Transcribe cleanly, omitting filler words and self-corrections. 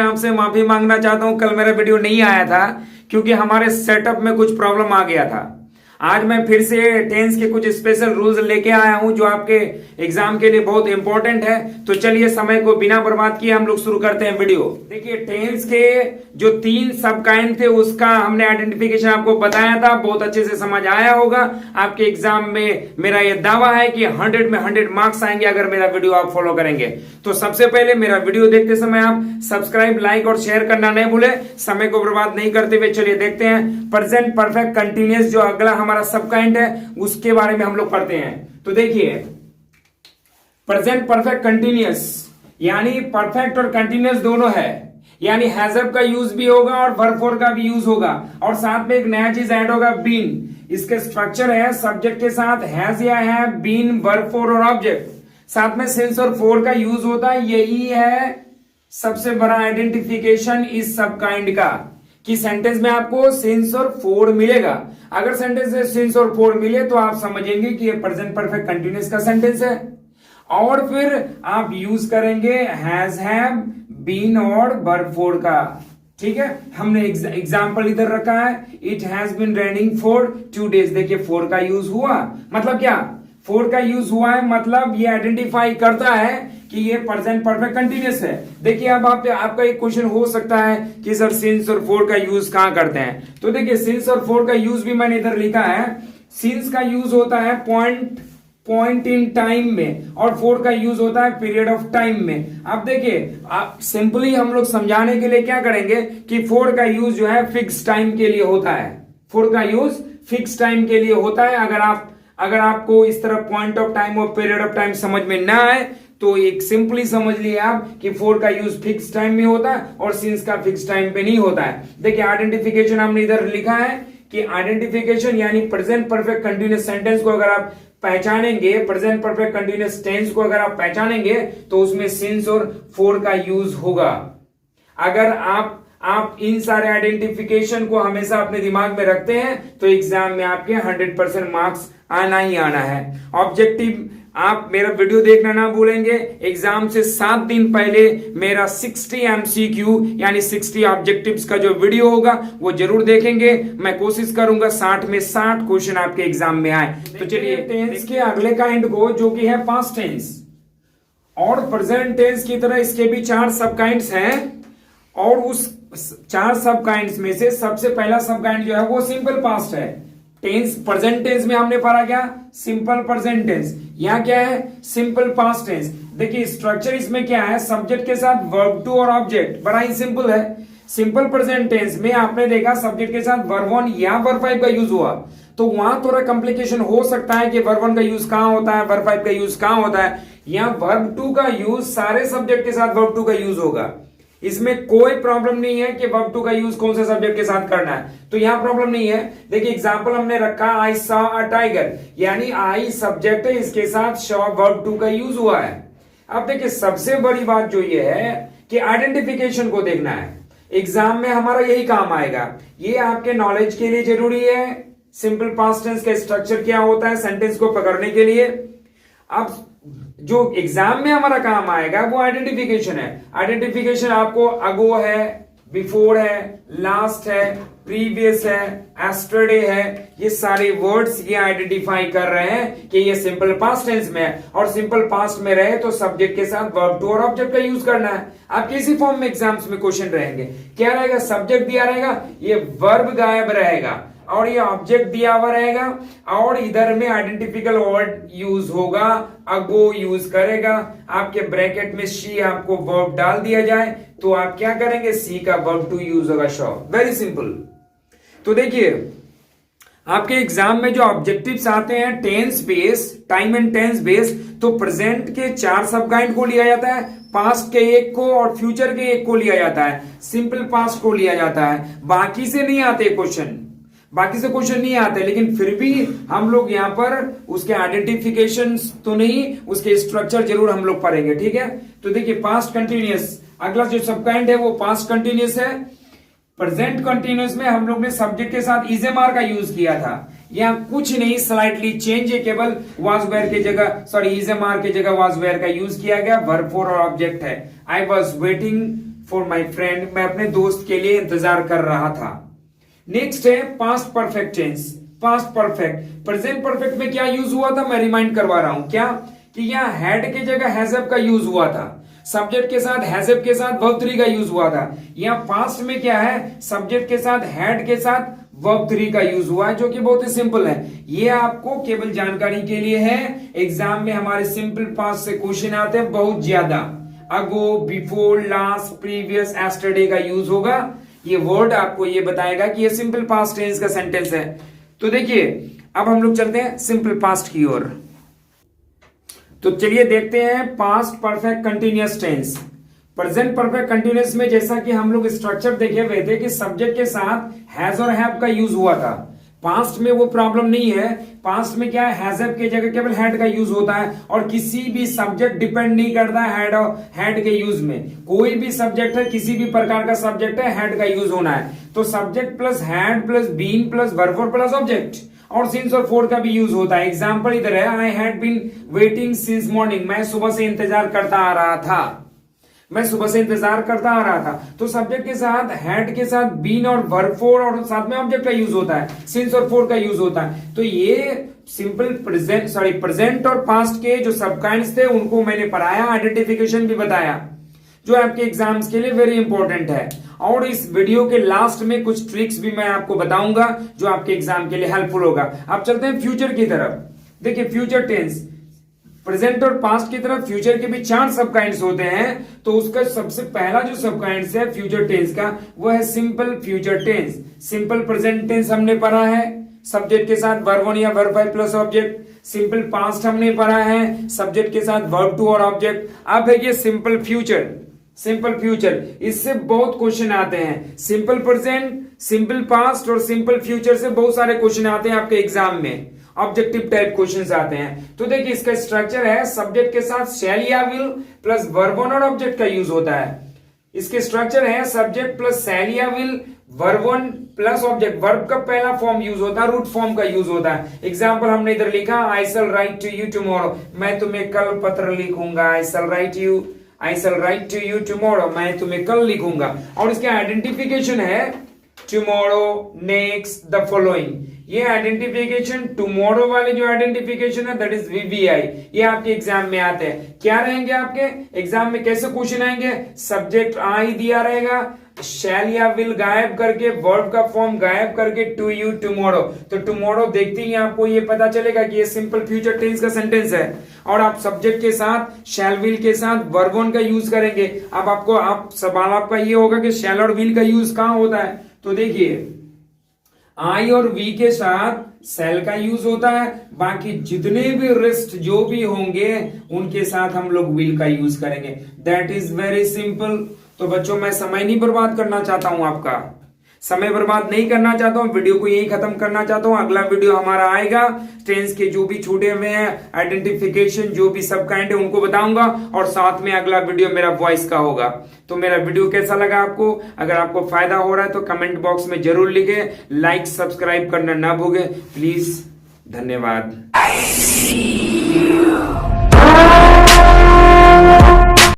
आपसे माफी मांगना चाहता हूं, कल मेरा वीडियो नहीं आया था क्योंकि हमारे सेटअप में कुछ प्रॉब्लम आ गया था। आज मैं फिर से टेंस के कुछ स्पेशल रूल्स लेके आया हूं जो आपके एग्जाम के लिए बहुत इंपॉर्टेंट है। तो चलिए समय को बिना बर्बाद किए हम लोग शुरू करते हैं वीडियो। देखिए टेंस के जो 3 सब काइंड थे उसका हमने आइडेंटिफिकेशन आपको बताया था, बहुत अच्छे से समझ आया होगा। आपके एग्जाम में मेरा यह दावा है कि 100 में 100 मार्क्स आएंगे अगर मेरा वीडियो आप फॉलो करेंगे। तो सबसे पहले मेरा वीडियो देखते समय आप सब्सक्राइब, लाइक और शेयर करना नहीं भूले। समय को बर्बाद नहीं करते हुए चलिए देखते हैं प्रेजेंट परफेक्ट कंटिन्यूअस जो अगला हमारा सब काइंड है उसके बारे में हम लोग पढ़ते हैं। तो देखिए प्रेजेंट परफेक्ट कंटिन्यूअस यानी परफेक्ट और कंटिन्यूअस दोनों है, यानी हैजअप का यूज भी होगा और वर्ब फोर का भी यूज होगा और साथ में एक नया चीज ऐड होगा बीन। इसके स्ट्रक्चर है सब्जेक्ट के साथ हैज या है, बीन, वर्ब फोर और ऑब्जेक्ट, साथ में सिंस और फोर का यूज होता है। यही है सबसे बड़ा आइडेंटिफिकेशन इस सब काइंड का कि सेंटेंस में आपको सिंस और फोर मिलेगा। अगर सेंटेंस में सिंस और फोर मिले तो आप समझेंगे कि ये प्रेजेंट परफेक्ट कंटिन्यूअस का सेंटेंस है। और फिर आप यूज करेंगे हैज, हैव, बीन और वर्ब फोर का। ठीक है, हमने एग्जाम्पल इधर रखा है, it has been raining for 2 days। देखिए फोर का यूज हुआ, मतलब क्या, फोर का यूज हुआ है मतलब ये आइडेंटिफाई करता है कि ये प्रेजेंट परफेक्ट कंटिन्यूअस है। देखिए अब आपका एक क्वेश्चन हो सकता है कि सर सिंस और फोर का यूज कहां करते हैं। तो देखिए सिंस और फोर का यूज भी मैंने इधर लिखा है। सिंस का यूज होता है पॉइंट इन टाइम में और फोर का यूज होता है पीरियड ऑफ टाइम में। अब देखिए आप सिंपली हम लोग समझाने के लिए क्या करेंगे कि फोर का यूज जो है फिक्स टाइम के लिए होता है। फोर का यूज फिक्स टाइम के लिए होता है। अगर आपको इस तरह पॉइंट ऑफ टाइम और पीरियड ऑफ टाइम समझ में ना आए तो एक सिंपली समझ लिए आप कि फोर का यूज फिक्स टाइम में होता है और सिंस का फिक्स टाइम पे नहीं होता है। देखिए आइडेंटिफिकेशन हमने इधर लिखा है कि आइडेंटिफिकेशन यानी प्रेजेंट परफेक्ट कंटिन्यूअस सेंटेंस को अगर आप पहचानेंगे, प्रेजेंट परफेक्ट कंटिन्यूअस टेंस को अगर आप पहचानेंगे तो उसमें सिंस और फोर का यूज होगा। अगर आप इन सारे आइडेंटिफिकेशन को हमेशा अपने दिमाग में रखते हैं तो एग्जाम में आपके 100% मार्क्स आना ही आना है। ऑब्जेक्टिव आप मेरा वीडियो देखना ना भूलेंगे। एग्जाम से 7 दिन पहले मेरा 60 MCQ यानी 60 ऑब्जेक्टिव्स का जो वीडियो होगा वो जरूर देखेंगे। मैं कोशिश करूंगा 60 में 60 क्वेश्चन आपके एग्जाम में आए। तो चलिए टेंस के अगले काइंड को जो कि है पास्ट टेंस और प्रेजेंट टेंस की तरह इसके भी 4 सब काइंड्स हैं और उस 4 सब काइंड्स में से सबसे पहला सब काइंड जो है वो सिंपल पास्ट है। टेंस प्रेजेंट टेंस में हमने पढ़ा क्या, सिंपल प्रेजेंट टेंस। यहां क्या है, सिंपल पास्ट टेंस। देखिए स्ट्रक्चर इसमें क्या है, सब्जेक्ट के साथ वर्ब टू और ऑब्जेक्ट, बड़ा ही सिंपल है। सिंपल प्रेजेंट टेंस में आपने देखा सब्जेक्ट के साथ वर्ब 1 या वर्ब 5 का यूज हुआ तो वहां थोड़ा कॉम्प्लिकेशन हो सकता है कि वर्ब 1 का यूज कहां होता है, वर्ब 5 का यूज कहां होता है। यहां वर्ब 2 का यूज सारे सब्जेक्ट के साथ वर्ब 2 का यूज होगा। इसमें कोई प्रॉब्लम नहीं है कि वर्ब 2 का यूज कौन से सब्जेक्ट के साथ करना है, तो यहां प्रॉब्लम नहीं है। देखिए एग्जांपल हमने रखा आई सॉ अ टाइगर, यानी आई सब्जेक्ट है, इसके साथ शॉ वर्ब 2 का यूज हुआ है। अब देखिए सबसे बड़ी बात जो ये है कि आइडेंटिफिकेशन को देखना है। एग्जाम में हमारा यही काम आएगा, ये आपके नॉलेज के लिए जरूरी है। सिंपल पास्ट टेंस का स्ट्रक्चर क्या होता है सेंटेंस को पकड़ने के लिए। अब जो एग्जाम में हमारा काम आएगा वो आइडेंटिफिकेशन है। आइडेंटिफिकेशन आपको अगो है, बिफोर है, लास्ट है, प्रीवियस है, एस्टरडे है, ये सारे वर्ड्स ये आइडेंटिफाई कर रहे हैं कि ये सिंपल पास्ट टेंस में है। और सिंपल पास्ट में रहे तो सब्जेक्ट के साथ वर्ब टू और ऑब्जेक्ट का यूज करना है। आपके इसी फॉर्म में एग्जाम्स में क्वेश्चन रहेंगे, क्या रहेगा, सब्जेक्ट दिया रहेगा, ये वर्ब गायब रहेगा और ये ऑब्जेक्ट दिया हुआ रहेगा और इधर में आइडेंटिफिकल वर्ड यूज होगा, अगो यूज करेगा। आपके ब्रैकेट में शी आपको वर्ब डाल दिया जाए तो आप क्या करेंगे, सी का वर्ब टू यूज होगा शो। Very simple. तो देखिए आपके एग्जाम में जो ऑब्जेक्टिव्स आते हैं tense base, time and tense base, तो प्रेजेंट के 4 सब काइंड को लिया जाता है, पास्ट के 1 को और फ्यूचर के 1 को लिया जाता है, सिंपल पास्ट को लिया जाता है। बाकी से नहीं आते क्वेश्चन, बाकी से क्वेश्चन नहीं आते, लेकिन फिर भी हम लोग यहां पर उसके आइडेंटिफिकेशन तो नहीं, उसके स्ट्रक्चर जरूर हम लोग पढ़ेंगे। ठीक है, तो देखिए पास्ट कंटिन्यूअस, अगला जो सब काइंड है वो पास्ट कंटिन्यूअस है। प्रेजेंट कंटिन्यूअस में हम लोग ने सब्जेक्ट के साथ इजेमार का यूज किया था। यहाँ कुछ नहीं, स्लाइटली चेंज है, केवल वाज वेयर की जगह, सॉरी इजेमार की जगह वाज वेयर का यूज किया गया। वर्ब फोर और ऑब्जेक्ट है। I was waiting for my friend, मैं अपने दोस्त के लिए इंतजार कर रहा था। नेक्स्ट है past perfect tense. Past perfect, present perfect में क्या यूज हुआ था, मैं रिमाइंड करवा रहा हूं क्या, कि यहाँ हैड की जगह हैजअप का यूज हुआ था, सब्जेक्ट के साथ हैजअप के साथ वर्ब 3 का यूज हुआ था। यहाँ पास्ट में क्या है, सब्जेक्ट के साथ हैड के साथ वर्ब 3 का यूज हुआ है, जो कि बहुत ही सिंपल है। ये आपको केवल जानकारी के लिए है, एग्जाम में हमारे सिंपल पास्ट से क्वेश्चन आते हैं बहुत ज्यादा। अगो, बिफोर, लास्ट, प्रीवियस, एस्टरडे का यूज होगा। ये वर्ड आपको ये बताएगा कि ये सिंपल पास्ट टेंस का सेंटेंस है। तो देखिए अब हम लोग चलते हैं सिंपल पास्ट की ओर। तो चलिए देखते हैं past perfect continuous tense. Present perfect continuous में जैसा कि हम लोग स्ट्रक्चर देखे हुए थे कि सब्जेक्ट के साथ हैज और हैव का यूज हुआ था। पास्ट में वो प्रॉब्लम नहीं है, पास्ट में क्या है, हैजअप की जगह केवल हैड का यूज होता है और किसी भी सब्जेक्ट डिपेंड नहीं करता है हैड के यूज में। कोई भी सब्जेक्ट है, किसी भी प्रकार का सब्जेक्ट है, हैड का यूज होना है। तो subject plus had plus been plus verb plus object, और सिंस और फोर का भी यूज होता है। एग्जाम्पल इधर है, I had been waiting since morning, मैं सुबह से इंतजार करता आ रहा था, मैं सुबह से इंतजार करता आ रहा था। तो सब्जेक्ट के साथ हैड के साथ बीन और वर्ब फोर और साथ में ऑब्जेक्ट का यूज होता है, सिंस और फोर का यूज होता है। तो ये सिंपल प्रेजेंट और पास्ट के जो सबकाइंड्स थे उनको मैंने पढ़ाया, आइडेंटिफिकेशन भी बताया, जो आपके एग्जाम्स के लिए वेरी इंपॉर्टेंट है। और इस वीडियो के लास्ट में कुछ ट्रिक्स भी मैं आपको बताऊंगा जो आपके एग्जाम के लिए हेल्पफुल होगा। अब चलते हैं फ्यूचर की तरफ। देखिए फ्यूचर टेंस, प्रेजेंट और पास्ट की तरफ फ्यूचर के भी 4 सब काइंड्स होते हैं। तो उसका सबसे पहला जो सब काइंड्स है फ्यूचर टेंस का, वो है simple future tense. Simple present tense हमने पढ़ा है, सब्जेक्ट के साथ वर्ब 1 या verb 5 plus object. Simple past हमने पढ़ा है, सब्जेक्ट के साथ वर्ब 2 और ऑब्जेक्ट। अब है ये सिंपल फ्यूचर। सिंपल फ्यूचर, इससे बहुत क्वेश्चन आते हैं। सिंपल प्रेजेंट, सिंपल पास्ट और सिंपल फ्यूचर से बहुत सारे क्वेश्चन आते हैं आपके एग्जाम में, ऑब्जेक्टिव टाइप क्वेश्चंस आते हैं। तो देखिए इसका स्ट्रक्चर है, सब्जेक्ट के साथ शैल या विल प्लस वर्ब 1 और ऑब्जेक्ट का यूज होता है। इसके स्ट्रक्चर है सब्जेक्ट प्लस शैल या will, verb 1 plus object. Verb का पहला फॉर्म यूज होता है, रूट फॉर्म का यूज होता है। एग्जाम्पल हमने इधर लिखा, आई shall write to you tomorrow, मैं तुम्हें कल पत्र लिखूंगा। आई shall write to you tomorrow, मैं तुम्हें कल लिखूंगा। और इसके आइडेंटिफिकेशन है टुमारो, नेक्स्ट, द फॉलोइंग। ये आइडेंटिफिकेशन, टुमारो वाले जो आइडेंटिफिकेशन है दैट इज वीवीआई, ये आपके एग्जाम में आते हैं। क्या रहेंगे आपके एग्जाम में, कैसे क्वेश्चन आएंगे, सब्जेक्ट आई दिया रहेगा, शैल या विल गायब करके, वर्ब का फॉर्म गायब करके, टू यू टुमारो। तो टुमारो देखते ही आपको ये पता चलेगा कि ये सिंपल फ्यूचर टेंस का सेंटेंस है। और आप सब्जेक्ट के साथ शैल विल के साथ वर्ब 1 का यूज करेंगे। अब आपको सवाल आपका ये होगा कि शैल और विल का यूज कहां होता है। तो देखिए आई और वी के साथ शैल का यूज होता है, बाकी जितने भी रेस्ट जो भी होंगे उनके साथ हम लोग विल का यूज करेंगे। That is very simple. तो बच्चों मैं समय नहीं बर्बाद करना चाहता हूं, आपका समय बर्बाद नहीं करना चाहता हूं, वीडियो को यही खत्म करना चाहता हूं। अगला वीडियो हमारा आएगा, टेंस के जो भी छूटे हुए हैं, आइडेंटिफिकेशन जो भी सब काइंड है उनको बताऊंगा, और साथ में अगला वीडियो मेरा वॉइस का होगा। तो मेरा वीडियो कैसा लगा आपको, अगर आपको फायदा हो रहा है तो कमेंट बॉक्स में जरूर लिखें, लाइक सब्सक्राइब करना ना भूलें प्लीज। धन्यवाद।